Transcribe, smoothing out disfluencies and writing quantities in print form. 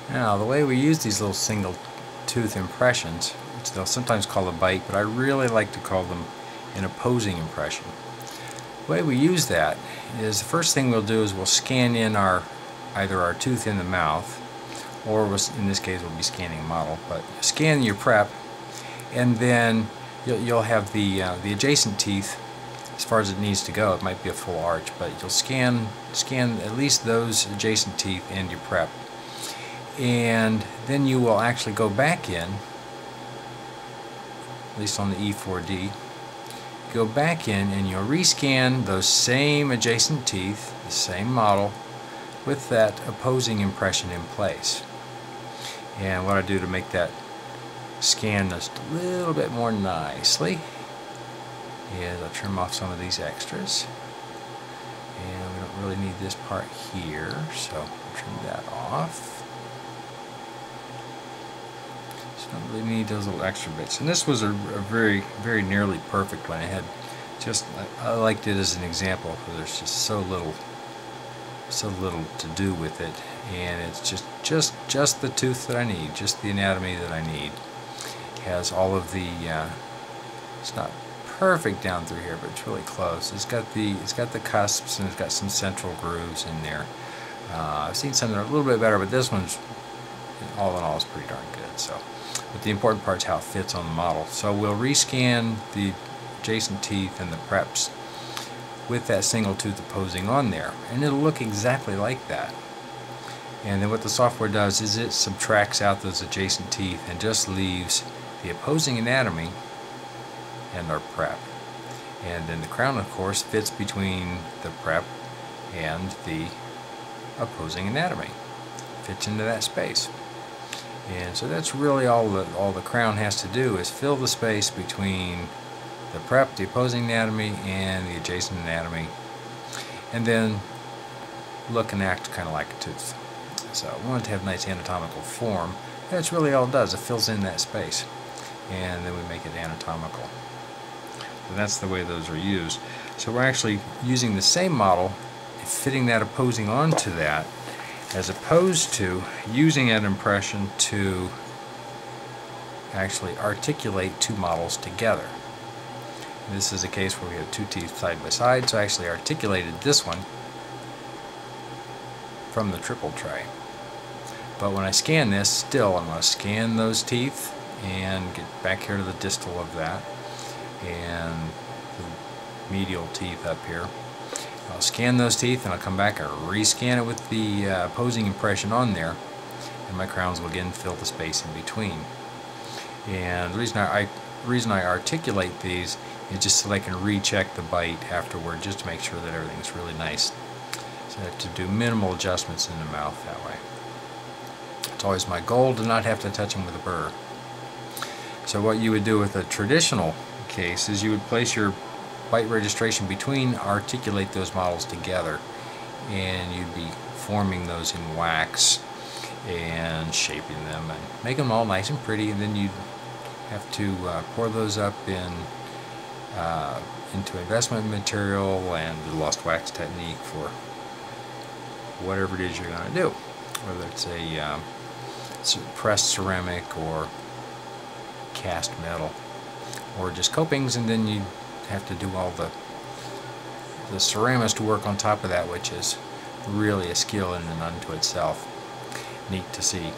Now, the way we use these little single tooth impressions, which they'll sometimes call a bite, but I really like to call them an opposing impression. The way we use that is the first thing we'll do is we'll scan in either our tooth in the mouth, or in this case we'll be scanning a model, but scan your prep, and then you'll have the adjacent teeth as far as it needs to go. It might be a full arch, but you'll scan at least those adjacent teeth and your prep. And then you will actually go back in, at least on the E4D, go back in and you'll rescan those same adjacent teeth, the same model, with that opposing impression in place. And what I do to make that scan just a little bit more nicely is I'll trim off some of these extras. And we don't really need this part here, so I'll trim that off. Don't really need those little extra bits. And this was a very, very nearly perfect one. I liked it as an example because there's just so little to do with it, and it's just the tooth that I need, just the anatomy that I need. It has all of the it's not perfect down through here, but it's really close. It's got the cusps, and it's got some central grooves in there. I've seen some that are a little bit better, but this one's, all in all, is pretty darn good. So. But the important part is how it fits on the model. So we'll rescan the adjacent teeth and the preps with that single tooth opposing on there, and it'll look exactly like that. And then what the software does is it subtracts out those adjacent teeth and just leaves the opposing anatomy and our prep. And then the crown, of course, fits between the prep and the opposing anatomy. Fits into that space. And so that's really all the crown has to do, is fill the space between the prep, the opposing anatomy, and the adjacent anatomy, and then look and act kind of like a tooth. So I want it to have nice anatomical form. That's really all it does. It fills in that space, and then we make it anatomical. And that's the way those are used. So we're actually using the same model, fitting that opposing onto that, as opposed to using that impression to actually articulate two models together. This is a case where we have two teeth side by side, so I actually articulated this one from the triple tray. But when I scan this, still I'm going to scan those teeth and get back here to the distal of that, and the medial teeth up here. I'll scan those teeth and I'll come back and rescan it with the opposing impression on there, and my crowns will again fill the space in between. And the reason I articulate these is just so I can recheck the bite afterward, just to make sure that everything's really nice. So I have to do minimal adjustments in the mouth that way. It's always my goal to not have to touch them with a burr. So what you would do with a traditional case is you would place your bite registration between, articulate those models together, and you'd be forming those in wax and shaping them and making them all nice and pretty, and then you'd have to pour those up into investment material and the lost wax technique for whatever it is you're going to do, whether it's a pressed ceramic or cast metal or just copings, and then you have to do all the ceramist work on top of that, which is really a skill in and unto itself. Neat to see.